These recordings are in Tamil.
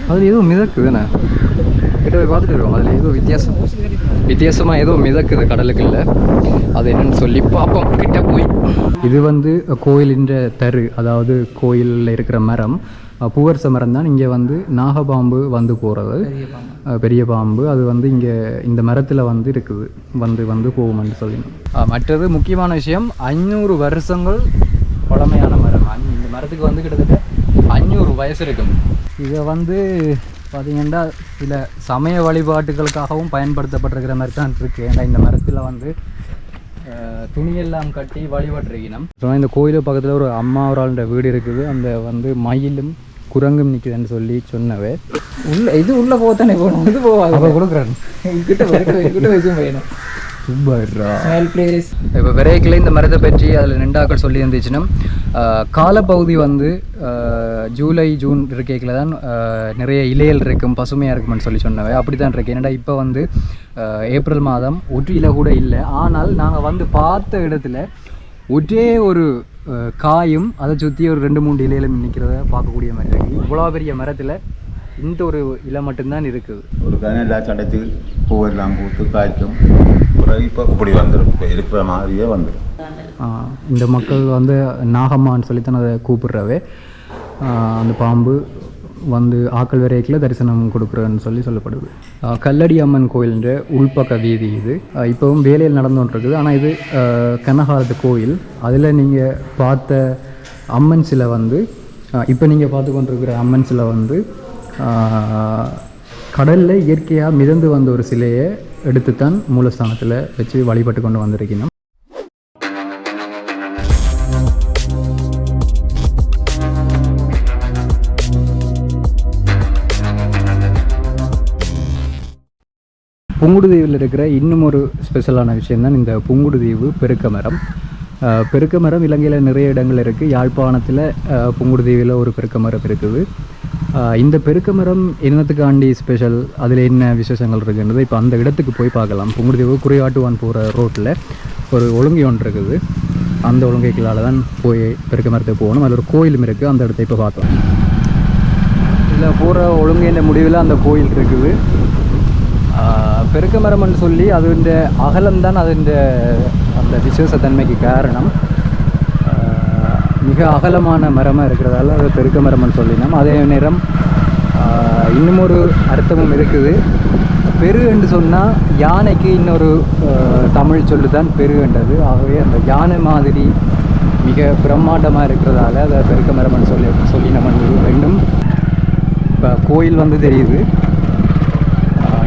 அதில் ஏதோ மிதக்குதுண்ணே, கிட்ட போய் பார்த்துட்டு இருக்கோம். அதில் ஏதோ வித்தியாசமாக ஏதோ மிதக்குது கடலுக்குள்ள. அது என்னன்னு சொல்லி பார்ப்போம் கிட்ட போய். இது வந்து கோயிலின் தரு, அதாவது கோயிலில் இருக்கிற மரம், பூவரச மரம் தான். இங்கே வந்து நாகப்பாம்பு வந்து போகிறது, பெரிய பாம்பு. அது வந்து இங்கே இந்த மரத்தில் வந்து இருக்குது, வந்து போகும்னு சொல்லணும். மற்றது முக்கியமான விஷயம், 500 வருஷங்கள் பழமையான மரம். இந்த மரத்துக்கு வந்து கிட்டத்தட்ட 500 வயசு இருக்கும். இதை வந்து பார்த்திங்கன்னா சில சமய வழிபாட்டுகளுக்காகவும் பயன்படுத்தப்பட்டிருக்கிற மாதிரி தான் இருக்குது. ஏன்னா இந்த மரத்தில் வந்து துணியெல்லாம் கட்டி வழிபட்டுருக்கணும். இந்த கோயிலுக்கு பக்கத்தில் ஒரு அம்மாவராளோட வீடு இருக்குது. அந்த வந்து மயிலும் குரங்கும் நிற்குதுன்னு சொல்லி சொன்னவே. இது உள்ளே போகத்தானே போகணும், இது போகாது. அப்போ கொடுக்குறேன் கிட்ட வச்சும் போயிடும். இப்போ விரைக்கில் இந்த மரத்தை பற்றி அதில் நின்றாக்கள் சொல்லி இருந்துச்சுன்னா, காலப்பகுதி வந்து ஜூலை ஜூன் இருக்கையில் தான் நிறைய இலைகள் இருக்கும், பசுமையாக இருக்குமென்னு சொல்லி சொன்னவை. அப்படி தான் இருக்கு. என்னடா இப்போ வந்து ஏப்ரல் மாதம் ஒரு இலை கூட இல்லை. ஆனால் நாங்கள் வந்து பார்த்த இடத்துல ஒரே ஒரு காயும் அதை சுற்றி ஒரு 2-3 இலையிலும் நிற்கிறத பார்க்கக்கூடிய மாதிரி இருக்குது. இவ்வளோ பெரிய மரத்தில் இந்த ஒரு இலை மட்டும்தான் இருக்குது. ஒரு கனெல்லாம் சடைச்சு பூவெல்லாம் பூத்து காய்க்கும். இப்போ இப்படி வந்துடும், இப்போ இருக்கிற மாதிரியே வந்துடும். இந்த மக்கள் வந்து நாகம்மான்னு சொல்லித்தான் அதை கூப்பிடுறவே. அந்த பாம்பு வந்து ஆக்கள் வரைக்கில் தரிசனம் கொடுக்குறேன்னு சொல்லப்படுது. கல்லடி அம்மன் கோயில்ன்ற உள்பக்க வீதி இது. இப்போவும் வேலையில் நடந்துகிட்ருக்குது. ஆனால் இது கனகாலத்து கோயில். அதில் நீங்கள் பார்த்த அம்மன் சிலை வந்து, இப்போ நீங்கள் பார்த்து கொண்டிருக்கிற அம்மன் சிலை வந்து கடலில் இயற்கையாக மிதந்து வந்த ஒரு சிலையை எடுத்துத்தான் மூலஸ்தானத்தில் வச்சு வழிபட்டு கொண்டு வந்திருக்கணும். புங்குடுதீவில் இருக்கிற இன்னும் ஒரு ஸ்பெஷலான விஷயந்தான் இந்த புங்குடுதீவு பெருக்க மரம். பெருக்க மரம் இலங்கையில் நிறைய இடங்கள் இருக்குது. யாழ்ப்பாணத்தில் புங்குடுதீவில் ஒரு பெருக்க மரம் இருக்குது. இந்த பெருக்க மரம் என்னத்துக்காண்டி ஸ்பெஷல், அதில் என்ன விசேஷங்கள் இருக்குன்றது இப்போ அந்த இடத்துக்கு போய் பார்க்கலாம். புங்குடுதீவு குறியாட்டுவான் போகிற ரோட்டில் ஒரு ஒழுங்கை ஒன்று இருக்குது. அந்த ஒழுங்கைகளால் தான் போய் பெருக்க மரத்துக்கு போகணும். அதில் ஒரு கோயிலும் இருக்குது. அந்த இடத்த இப்போ பார்த்தோம். இதில் போகிற ஒழுங்கைன்ற முடிவில் அந்த கோயில் இருக்குது. பெருக்க மரம்னு சொல்லி அதுன்ற அகலம்தான் அதுன்ற அந்த விசேஷத்தன்மைக்கு காரணம். மிக அகலமான மரமாக இருக்கிறதால அது பெருக்க மரம்னு சொல்லினோம். அதே நேரம் இன்னும் ஒரு அர்த்தமும் இருக்குது. பெரு என்று சொன்னால் யானைக்கு இன்னொரு தமிழ் சொல்லு தான் பெருன்றது. ஆகவே அந்த யானை மாதிரி மிக பிரம்மாண்டமாக இருக்கிறதால அதை பெருக்க மரம்னு சொல்லி நம்ம ரெண்டும். இப்போ கோயில் வந்து தெரியுது.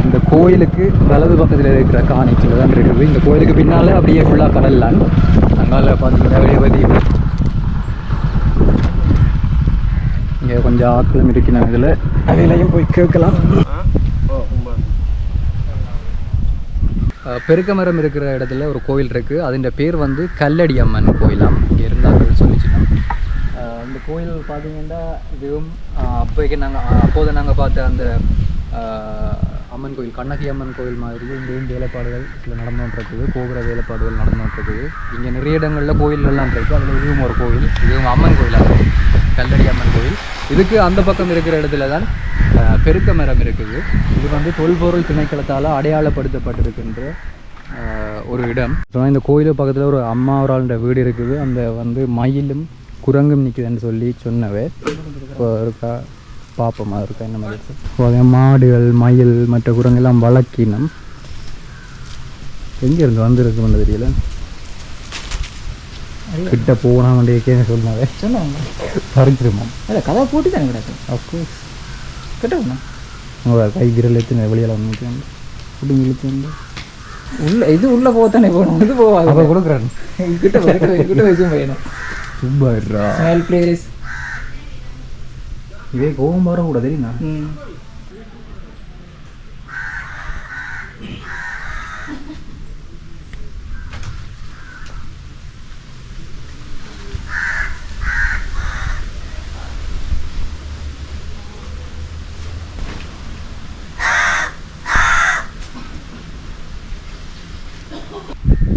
இந்த கோயிலுக்கு வலது பக்கத்தில் இருக்கிற காணிக்கில் தான் இருக்குது. இந்த கோயிலுக்கு பின்னால் அப்படியே ஃபுல்லாக கடல்லாம். அங்கால பார்த்தீங்கன்னா வெளியே இங்கே கொஞ்சம் ஆக்களும் இருக்கிற இதில் அவையிலையும் போய் கேட்கலாம். பெருக்க மரம் இருக்கிற இடத்துல ஒரு கோயில் இருக்குது. அதோட பேர் வந்து கல்லடி அம்மன் கோயிலாம். இங்கே இருந்தார்கள் சொல்லிச்சுன்னா இந்த கோயில் பார்த்தீங்கன்னா இதுவும் அப்போது நாங்கள் பார்த்த அந்த அம்மன் கோயில், கண்ணகி அம்மன் கோயில் மாதிரி இங்கேயும் வேலைப்பாடுகள் சில நடந்துகிட்ருக்குது. கோபுர வேலைப்பாடுகள் நடந்துகிட்ருக்குது. இங்கே நிறைய இடங்களில் கோயிலெல்லாம் இருக்குது. அதில் இதுவும் ஒரு கோயில். இதுவும் அம்மன் கோயிலாக கல்லடி அம்மன் கோயில். இதுக்கு அந்த பக்கம் இருக்கிற இடத்துல தான் பெருக்க மரம் இருக்குது. இது வந்து தொல்பொருள் திணைக்களத்தால் அடையாளப்படுத்தப்பட்டிருக்கின்ற ஒரு இடம். இந்த கோயிலுக்கு பக்கத்தில் ஒரு அம்மாவராளோட வீடு இருக்குது. அந்த வந்து மயிலும் குரங்கும் நிற்குதுன்னு சொல்லி சொன்னவே. இப்போ இருக்கா பார்ப்போமா இருக்கா என்ன மாதிரி மாடுகள் மயில் மற்ற குரங்கெல்லாம் வளர்க்கினோம். எங்கேருந்து வந்துருக்குன்னு தெரியல. கிட்ட போனா வேண்டிய சொன்னாவே சொன்னாங்க பறிச்சிருமாம். இல்லை கதை போட்டு தானே கிடக்கு. அஃப்கோர்ஸ் கிட்ட போனோம். உங்கள் கை விரல் எடுத்து வெளியில் வந்து பிடிங்கி இழுத்து வந்து இது உள்ளே போகத்தானே போகணும், இது போகாது. அப்போ கொடுக்குறேன் கிட்ட வச்சும் போயிடும். சூப்பர்ரா பிளேஸ். இதே கோபம் வரக்கூடாது தெரியுமா?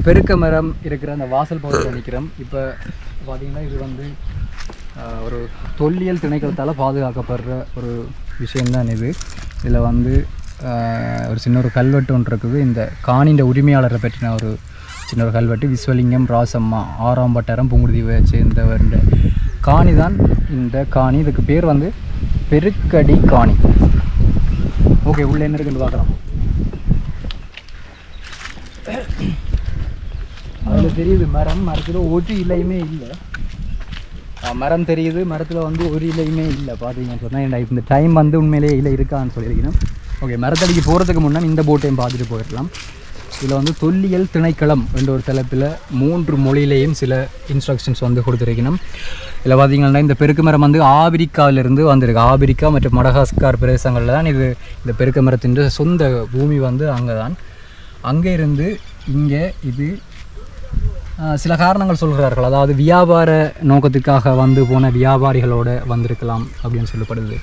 பெருக்க மரம் இருக்கிற அந்த வாசல் பகுதியில் நிற்கிறோம். இப்போ பார்த்தீங்கன்னா இது வந்து ஒரு தொல்லியல் திணைக்களத்தால் பாதுகாக்கப்படுற ஒரு விஷயம்தான் இது. இதில் வந்து ஒரு சின்ன ஒரு கல்வெட்டு ஒன்று இருக்குது. இந்த காணின்ற உரிமையாளரை பற்றின ஒரு சின்ன ஒரு கல்வெட்டு. விஸ்வலிங்கம் ராசம்மா 6ஆம் வட்டாரம் புங்குடுதீவை சேர்ந்தவர் காணி தான் இந்த காணி. இதுக்கு பேர் வந்து பெருக்கடி காணி. ஓகே, உள்ள என்ன இருக்குன்னு பார்க்கலாம். அதில் தெரியுது மரத்தில் ஒரு இலையுமே இல்லை. மரம் தெரியுது, மரத்தில் வந்து ஒரு இலையுமே இல்லை. பார்த்தீங்கன்னு சொன்னால் இந்த டைம் வந்து உண்மையிலேயே இலை இருக்கான்னு சொல்லியிருக்கணும். ஓகே, மரத்தடிக்கு போகிறதுக்கு முன்னே இந்த போட்டையும் பார்த்துட்டு போயிடலாம். இதில் வந்து தொல்லியல் திணைக்களம் என்ற ஒரு தலைப்பில் 3 மொழியிலேயும் சில இன்ஸ்ட்ரக்ஷன்ஸ் வந்து கொடுத்துருக்கணும். இதில் பார்த்திங்கன்னா இந்த பெருக்கு மரம் வந்து ஆப்பிரிக்காவிலிருந்து வந்திருக்கு. ஆப்பிரிக்கா மற்றும் மடகாஸ்கார் பிரதேசங்களில் தான் இந்த பெருக்கு மரத்தின் சொந்த பூமி வந்து அங்கே தான். அங்கே இருந்து இங்கே இது சில காரணங்கள் சொல்கிறார்கள். அதாவது வியாபார நோக்கத்துக்காக வந்து போன வியாபாரிகளோடு வந்திருக்கலாம் அப்படின்னு சொல்லப்படுது.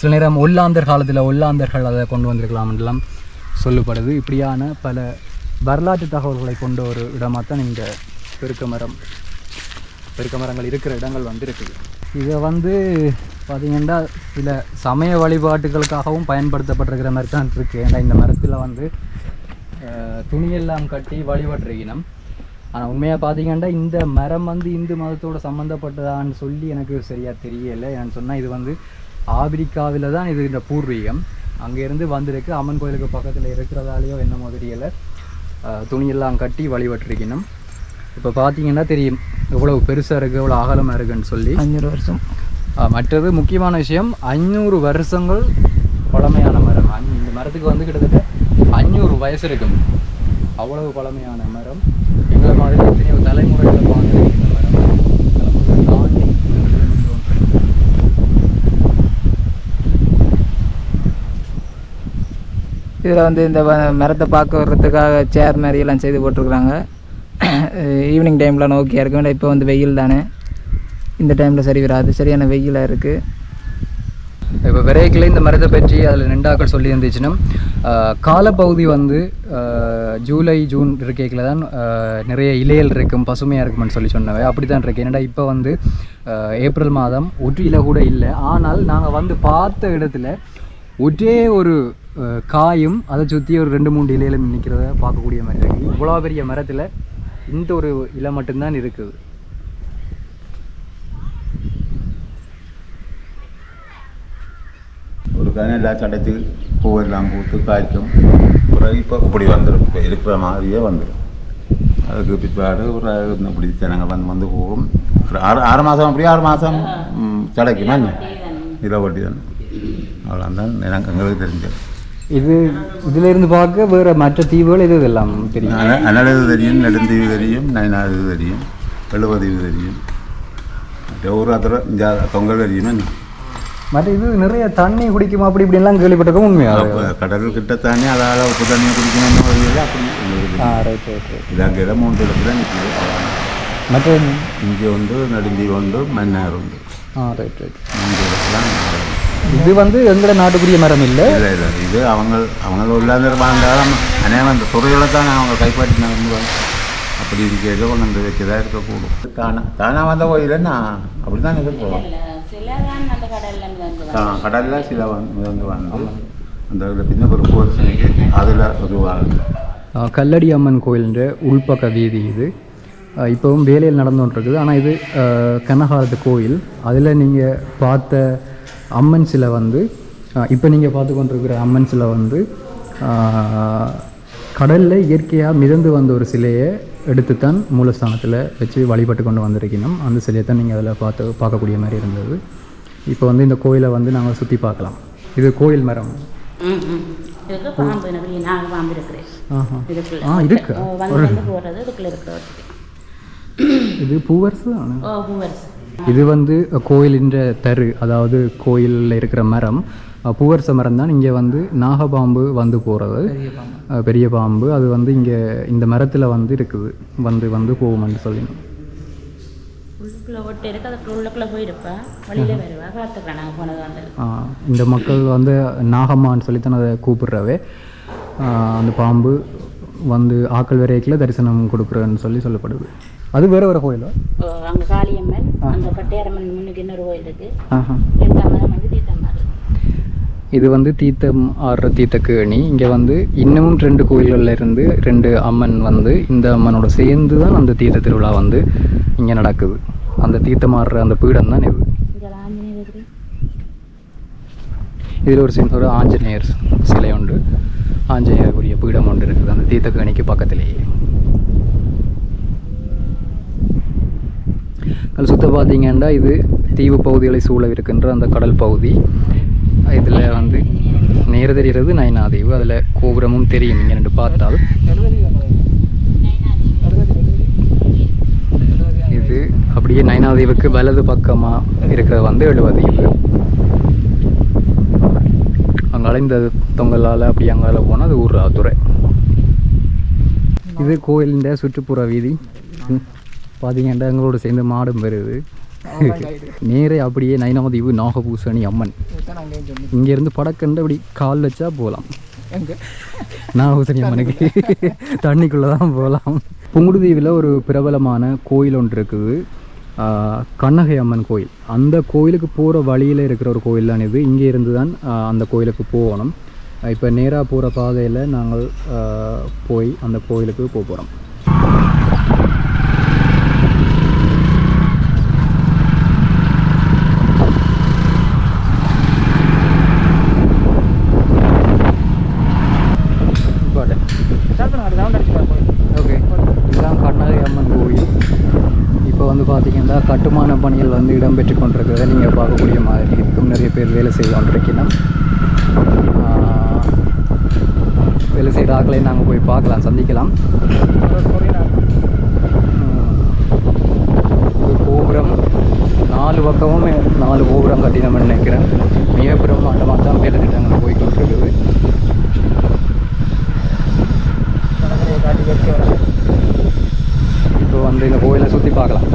சில நேரம் ஒல்லாந்தர்கள் அதை கொண்டு வந்திருக்கலாம் என்றெல்லாம் சொல்லப்படுது. இப்படியான பல வரலாற்று தகவல்களை கொண்ட ஒரு இடமாக தான் இந்த பெருக்க மரங்கள் இருக்கிற இடங்கள் வந்து இருக்குது. இதை வந்து பார்த்திங்கன்னா சில சமய வழிபாட்டுகளுக்காகவும் பயன்படுத்தப்பட்டிருக்கிற மாதிரி தான் இருக்குது. ஏன்னா இந்த மரத்தில் வந்து துணியெல்லாம் கட்டி வழிபட்டிருக்கணும். ஆனால் உண்மையாக பார்த்திங்கன்னா இந்த மரம் வந்து இந்து மதத்தோடு சம்மந்தப்பட்டதான்னு சொல்லி எனக்கு சரியாக தெரியலை. ஏன்னு சொன்னால் இது வந்து ஆப்பிரிக்காவில் தான் இது இந்த பூர்வீகம். அங்கேருந்து வந்திருக்கு. அம்மன் கோயிலுக்கு பக்கத்தில் இருக்கிறதாலேயோ என்னமோ தெரியலை, துணியெல்லாம் கட்டி வழிபட்டிருக்கணும். இப்போ பார்த்தீங்கன்னா தெரியும் எவ்வளோ பெருசாக இருக்குது, எவ்வளோ அகலமாக இருக்குன்னு சொல்லி. 500 வருஷம். மற்றது முக்கியமான விஷயம், 500 வருஷங்கள் பழமையான மரம். இந்த மரத்துக்கு வந்து கிட்டத்தட்ட 500 வயசு இருக்கும். அவ்வளவு பழமையான மரம். எங்களை மாதிரி எத்தனையோ தலைமுறைகளை பார்த்து இந்த மரம் தலைமுறை தாண்டி இதில் வந்து இந்த மரத்தை பார்க்க வர்றதுக்காக சேர் மாதிரியெல்லாம் செய்து போட்டிருக்குறாங்க. ஈவினிங் டைமில் ஓகே இருக்க வேண்டாம். இப்போ வந்து வெயில் தானே, இந்த டைமில் சரி வராது, சரியான வெயிலாக இருக்குது. இப்போ விரைக்கில் இந்த மரத்தை பற்றி அதில் நின்றாக்கள் சொல்லி இருந்துச்சுன்னா காலப்பகுதி வந்து ஜூலை ஜூன் இருக்கையில் தான் நிறைய இலைகள் இருக்கும், பசுமையாக இருக்குமென்னு சொல்லி சொன்னவை. அப்படி தான் இருக்கு. ஏன்னா இப்போ வந்து ஏப்ரல் மாதம் ஒரு இலை கூட இல்லை. ஆனால் நாங்கள் வந்து பார்த்த இடத்துல ஒரே ஒரு காயும் அதை சுற்றி ஒரு 2-3 இலையிலும் நிற்கிறத பார்க்கக்கூடிய மாதிரி இருக்குது. இவ்வளோ பெரிய மரத்தில் இந்த ஒரு இலை மட்டும்தான் இருக்குது. ஒரு கனெல்லாம் சடைச்சு பூவெல்லாம் பூத்து காய்க்கும். பிறகு இப்போ இப்படி வந்துடும், இப்போ இருக்கிற மாதிரியே வந்துடும். அதுக்கு பிற்பாடு ஒரு இப்படி ஜனங்கள் வந்து போகும். ஒரு 6 மாதம் அப்படி 6 மாதம் சடைக்குமா இதை ஒட்டி தானே. அவ்வளோதான் எனக்கு எங்களுக்கு தெரிஞ்சது. இதிலிருந்து பார்க்க வேறு மற்ற தீவுகள் இது எல்லாம் தெரியும். அனலது தெரியும், நெடுந்தீவு தெரியும், நயனாது தெரியும், எழுபதீவு தெரியும், ஒரு அத்தனை இந்த தொங்கல் தெரியுமா. மற்ற இது நிறைய தண்ணி குடிக்குமா அப்படி இப்படிலாம் கேள்விப்பட்டிருக்கோம். உண்மையாக கடல் கிட்ட தண்ணி, அதால் உப்பு தண்ணியை குடிக்கணும்னு வழியில் அப்படி இது அங்கே இடம் 3 இடத்துல நிற்கிது. மற்ற இங்கே உண்டு, நெடுந்தீவு உண்டு, மன்னார் உண்டு. ரைட் 3 இடத்துல. இது வந்து எங்களோட நாட்டுக்குரிய மரம் இல்லை. இல்லை இது அவங்க உள்ளாந்து வாழ்ந்தாலும் அநேகம் அந்த துறைகளை தான் அவங்க கைப்பற்றினாங்க. அப்படி இருக்கிறத கொண்டு வந்து வைக்கதா இருக்கக்கூடும். தானாக வந்த கோயிலன்னா அப்படி தான் இருக்கணும். கடலில் சில வந்து அந்த பின்ன ஒரு கோரிசனைக்கு அதில் ஒரு கல்லடி அம்மன் கோயில்ன்ற உள்பக்க வீதி இது. இப்போவும் வேலையில் நடந்துகிட்ருக்குது. ஆனால் இது கனகாலத்து கோயில். அதில் நீங்கள் பார்த்த அம்மன் சிலை வந்து இப்போ நீங்கள் பார்த்து கொண்டிருக்கிற அம்மன் சிலை வந்து கடலில் இயற்கையாக மிதந்து வந்த ஒரு சிலையை எடுத்துத்தான் மூலஸ்தானத்தில் வச்சு வழிபட்டு கொண்டு வந்திருக்கணும். அந்த சிலையை தான் நீங்கள் அதில் பார்க்கக்கூடிய மாதிரி இருந்தது. இப்போ வந்து இந்த கோயிலை வந்து நாங்கள் சுற்றி பார்க்கலாம். இது கோயில் மரம். இருக்கு. இது பூவரசு. இது வந்து கோயிலின்ற தரு, அதாவது கோயிலில் இருக்கிற மரம் பூவரச மரம் தான். இங்கே வந்து நாகப்பாம்பு வந்து போகிறது, பெரிய பாம்பு. அது வந்து இங்கே இந்த மரத்தில் வந்து இருக்குது, வந்து போகும்னு சொல்லணும். இந்த மக்கள் வந்து நாகம்மான்னு சொல்லித்தான் அதை கூப்பிடுறவே. அந்த பாம்பு வந்து ஆக்கள் வரைக்கில் தரிசனம் கொடுக்குறன்னு சொல்லப்படுது. அது வேற கோயில். அங்கே காளியம்மன், அந்த பட்டையம்மன் முன்னுக்கு இன்னொரு கோயில் இருக்கு. 2ஆம் மரம் வந்து தீர்த்தமாறு. இது வந்து தீர்த்தம் ஆடுற தீர்த்தக்கேணி. இங்கே வந்து இன்னமும் 2 கோயில்களில் இருந்து 2 அம்மன் வந்து இந்த அம்மனோட சேர்ந்து தான் அந்த தீர்த்த திருவிழா வந்து இங்கே நடக்குது. அந்த தீர்த்தம் ஆடுற அந்த பீடம் தான் இது. இதில் ஒரு ஆஞ்சநேயர் சிலை உண்டு, ஆஞ்சநேயருக்குரிய பீடம் ஒன்று இருக்குது அந்த தீர்த்தக்கேணிக்கு பக்கத்திலேயே. அது சுத்த பார்த்தீங்கன்னா இது தீவு பகுதிகளை சூழ இருக்கின்ற அந்த கடல் பகுதி. இதில் வந்து நேர தெரிகிறது நைனாதீவு. அதில் கோபுரமும் தெரியும் இங்கே நின்று பார்த்தால். இது அப்படியே நைனாதீவுக்கு வலது பக்கமாக இருக்கிறது வந்து எழுவதீவு. அங்கால இந்த தொங்கலால் அப்படி அங்கால போனால் அது ஊர்ராதுறை. இது கோயிலின் சுற்றுப்புற வீதி. பார்த்தீங்கன்னா எங்களோட சேர்ந்து மாடும் வருது. நேரே அப்படியே நைனாதீவு நாகபூசணி அம்மன். இங்கேருந்து படக்கண்டு அப்படி கால் வச்சா போகலாம். நாகபூசணி அம்மனுக்கு தண்ணிக்குள்ளே தான் போகலாம். புங்குடுதீவில் ஒரு பிரபலமான கோயில் ஒன்று இருக்குது, கண்ணகை அம்மன் கோயில். அந்த கோயிலுக்கு போகிற வழியில் இருக்கிற ஒரு கோயில் தான் இது. இங்கே இருந்து தான் அந்த கோயிலுக்கு போகணும். இப்போ நேராக போகிற பாதையில் நாங்கள் போய் அந்த கோயிலுக்கு போக போகிறோம். ஓகே, இதுதான் கண்ணகை அம்மன் கோயில். இப்போ வந்து பார்த்தீங்கன்னா கட்டுமான பணிகள் வந்து இடம்பெற்று கொண்டிருக்கிறத நீங்கள் பார்க்கக்கூடிய மாதிரி இருக்கும். நிறைய பேர் வேலை செய்து கொண்டிருக்கணும். வேலை செய்கிற ஆட்களையும் நாங்கள் போய் பார்க்கலாம், சந்திக்கலாம். ஒரு கோபுரம் 4 பக்கமும் 4 கோபுரம் கட்டினோம்னு நினைக்கிறேன். மிக பிரம்மாண்டமாக தான் வேலை திட்டங்கள் போய் கொண்டிருக்குது. இப்போ வந்து இந்த கோயிலை சுற்றி பார்க்கலாம்.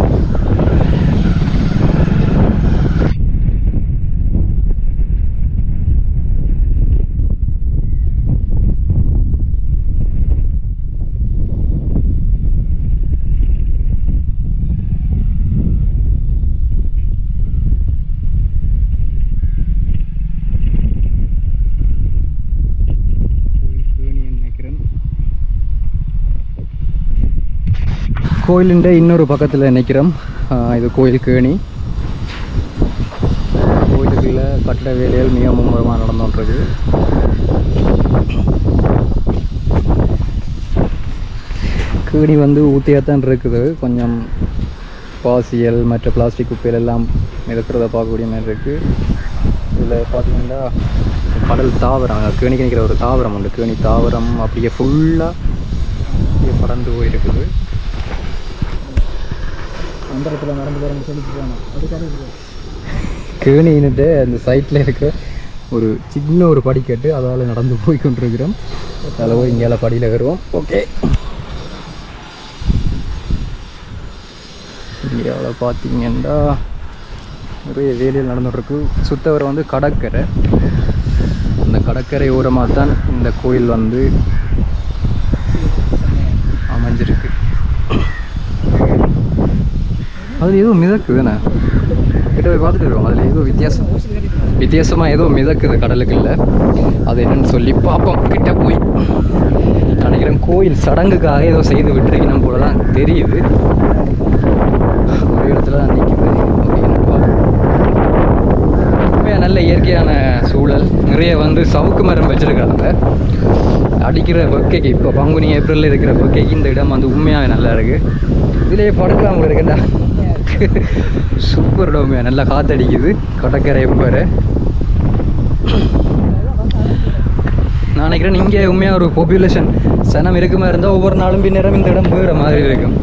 கோயிலின் இன்னொரு பக்கத்தில் நிற்கிறோம். இது கோயில் கேணி. கோயிலுக்குள்ள கட்டட வேலைகள் மிக மும்முரமாக நடந்துகிட்ருக்கு. கேணி வந்து ஊற்றியாத்தான் இருக்குது. கொஞ்சம் பாசியல் மற்ற பிளாஸ்டிக் குப்பைகள் எல்லாம் மிதக்கிறத பார்க்கக்கூடிய மாதிரி இருக்குது. இதில் பார்த்தீங்கன்னா கடல் தாவரம், கேணிக்கு நிற்கிற ஒரு தாவரம் உண்டு. கேணி தாவரம் அப்படியே ஃபுல்லாக அப்படியே பறந்து போயிருக்குது. அந்தரத்தில் நடந்து போகிறவங்க சொல்லிட்டு போகணும். கேணின்ட்டு அந்த சைட்டில் இருக்க ஒரு சின்ன ஒரு படிக்கட்டு, அதால் நடந்து போய் கொண்டிருக்கிறோம். அதில் போய் இங்கே படியில் வருவோம். ஓகே, இந்தியாவில் பார்த்தீங்கன்னா நிறைய வேலையில் நடந்துகிட்ருக்கு. சுத்தவரை வந்து கடற்கரை. அந்த கடற்கரை ஓரமாக தான் இந்த கோயில் வந்து அமைஞ்சிருக்கு. அதில் ஏதோ மிதக்குதுண்ணே, கிட்ட போய் பார்த்துட்டு இருக்கோம். அதில் ஏதோ வித்தியாசமாக ஏதோ மிதக்குது கடலுக்குள்ள. அது என்னன்னு சொல்லி பார்ப்போம். கிட்ட போய் நினைக்கிறேன் கோயில் சடங்குக்காக ஏதோ செய்து விட்டுருக்கணும் போல தான் தெரியுது. ஒரு இடத்துல தான் நிற்குது. உண்மையாக நல்ல இயற்கையான சூழல். நிறைய வந்து சவுக்கு மரம் வச்சுருக்காங்க. அடிக்கிற வெக்கைக்கு, இப்போ பங்குனி ஏப்ரலில் இருக்கிற வெக்கைக்கு இந்த இடம் வந்து உண்மையாக நல்லா இருக்குது. இதிலே படுக்கலாம் கூட இருக்கேன்டா. சூப்பர் டோமியா, நல்லா காற்றடிக்குது. கடற்கரை எம்பரு நான் நினைக்கிறேன். இங்கே உண்மையாக ஒரு பாப்புலேஷன் சனம் இருக்குமா இருந்தால் ஒவ்வொரு நாளும் பின்னரும் இந்த இடம் வேறு மாதிரி இருக்கும்.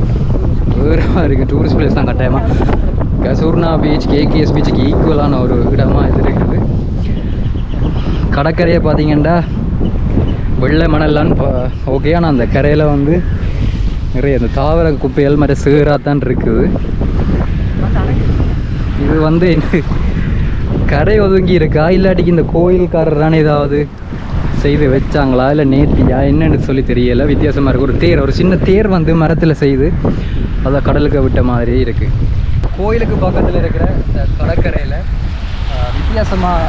வேறு மாதிரி இருக்குது. டூரிஸ்ட் பிளேஸ் தான் கட்டாயமாக. கசூர்னா பீச் கேகேஎஸ் பீச்சுக்கு ஈக்குவலான ஒரு இடமாக இது இருக்குது. கடற்கரையை பார்த்தீங்கன்னா வெள்ளை மணல்லான்னு ஓகே. ஆனால் அந்த கரையில் வந்து நிறைய இந்த தாவர குப்பைகள் மாதிரி சேராக தான் இருக்குது. இது வந்து கரை ஒதுங்கி இருக்கா, இல்லாட்டிக்கு இந்த கோயில்காரரான ஏதாவது செய்து வச்சாங்களா, இல்லை நேர்த்தியா என்னன்னு சொல்லி தெரியலை. வித்தியாசமாக இருக்குது. ஒரு தேர், ஒரு சின்ன தேர் வந்து மரத்தில் செய்து அதை கடலுக்கு விட்ட மாதிரி இருக்குது. கோயிலுக்கு பக்கத்தில் இருக்கிற இந்த கடற்கரையில் வித்தியாசமாக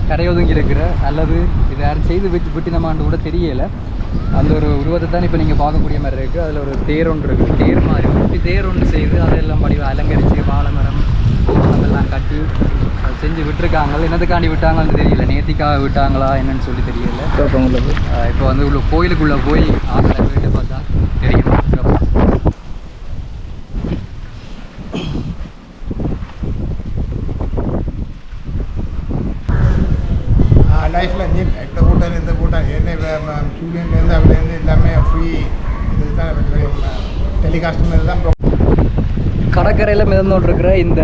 கரையொதுங்கி இருக்கிற அல்லது இது யாரும் செய்து வச்சு விட்டினமான்னு கூட தெரியலை. அந்த ஒரு உருவத்தை தான் இப்போ நீங்கள் பார்க்கக்கூடிய மாதிரி இருக்குது. அதில் ஒரு தேர் ஒன்று இருக்குது, தேர் மாதிரி குட்டி தேர் ஒன்று செய்து அதெல்லாம் படிவ அலங்கரித்து வாழை மரம் அதெல்லாம் கட்டி அது செஞ்சு விட்டுருக்காங்க. என்னதுக்காண்டி விட்டாங்கன்னு தெரியல, நேத்திக்காக விட்டாங்களா என்னன்னு சொல்லி தெரியல. இப்போ வந்து உள்ள கோயிலுக்குள்ளே போய் ஆக்களை கேட்டு பார்த்தா தெரியும். லைஃப்பில் நீ இந்த கூட்டம் இந்த கூட்டம் என்ன ஸ்டூடெண்ட்லேருந்து அப்படிலேருந்து எல்லாமே ஃப்ரீ இது தான் டெலிகாஸ்ட் மாதிரி தான். கடற்கரையில் மிதந்தோட்டு இருக்கிற இந்த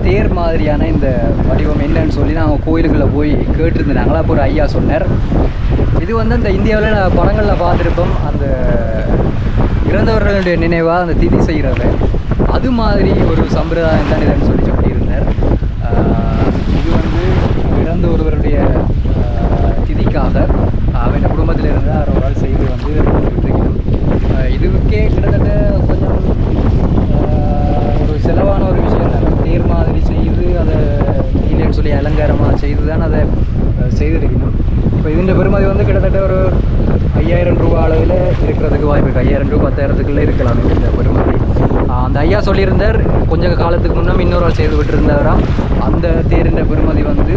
தேர் மாதிரியான இந்த வடிவம் என்னன்னு சொல்லி நாங்கள் கோயிலுக்குள்ளே போய் கேட்டுருந்தாங்களா. அப்போ ஒரு ஐயா சொன்னார், இது வந்து அந்த இந்தியாவில் படங்களில் பார்த்துருப்போம், அந்த இறந்தவர்களுடைய நினைவாக அந்த திதி செய்கிறது அது மாதிரி ஒரு சம்பிரதாயம் தான் இதுன்னு சொல்லி சொல்லியிருந்தார். இது வந்து இறந்த ஒருவருடைய திதிக்காக அவன் குடும்பத்தில் இருந்து ஒரு நாள் செய்து வந்து விட்டுருக்கணும். இதுக்கே கிட்டத்தட்ட கொஞ்சம் ஒரு செலவான ஒரு விஷயம் தான். தேர் மாதிரி செய்து அதை இல்லைன்னு சொல்லி அலங்காரமாக செய்து தான் அதை செய்திருக்கணும். இப்போ இதுன்ற பெருமதி வந்து கிட்டத்தட்ட ஒரு 5000 ரூபா அளவில் இருக்கிறதுக்கு வாய்ப்பு இருக்குது. 5000 ரூபா 10,000க்குள்ளே இருக்கலாம் இந்த பெருமதி. அந்த ஐயா சொல்லியிருந்தார், கொஞ்சம் காலத்துக்கு முன்னே இன்னொரு ஆள் செய்து விட்டுருந்தாராம். அந்த தேரின்ற பெருமதி வந்து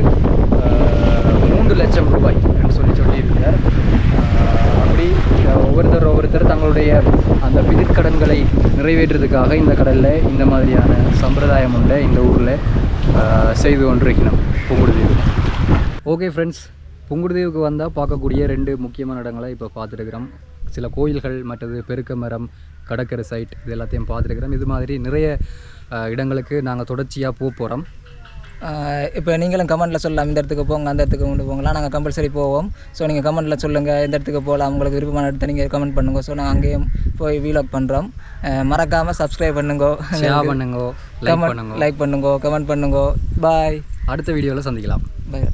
3 லட்சம் ரூபாய் என்று சொல்லியிருந்தார். அப்படி ஒவ்வொருத்தர் தங்களுடைய அந்த பிதிர்க்கடன்களை நிறைவேற்றுறதுக்காக இந்த கடலில் இந்த மாதிரியான சம்பிரதாயம் உண்டு இந்த ஊரில் செய்து கொண்டிருக்கணும் புங்குடுதீவு. ஓகே ஃப்ரெண்ட்ஸ், புங்குடுதீவுக்கு வந்தால் பார்க்கக்கூடிய 2 முக்கியமான இடங்களை இப்போ பார்த்துருக்குறோம். சில கோயில்கள், மற்றது பெருக்க மரம், கடற்கரை சைட், இது எல்லாத்தையும் பார்த்துருக்குறோம். இது மாதிரி நிறைய இடங்களுக்கு நாங்கள் தொடர்ச்சியாக போகிறோம். இப்போ நீங்களும் கமெண்ட்டில் சொல்லலாம், இந்த இடத்துக்கு போங்க அந்த இடத்துக்கு கொண்டு போங்கலாம். நாங்கள் கம்பல்சரி போவோம். ஸோ நீங்கள் கமெண்ட்டில் சொல்லுங்கள் எந்த இடத்துக்கு போகலாம், உங்களுக்கு விருப்பமான இடத்த நீங்கள் கமெண்ட் பண்ணுங்க. ஸோ நாங்கள் அங்கேயும் போய் வீலாக் பண்ணுறோம். மறக்காமல் சப்ஸ்கிரைப் பண்ணுங்க, ஷேர் பண்ணுங்க, லைக் பண்ணுங்க, கமெண்ட் பண்ணுங்க. பாய். அடுத்த வீடியோவில் சந்திக்கலாம். பாய்.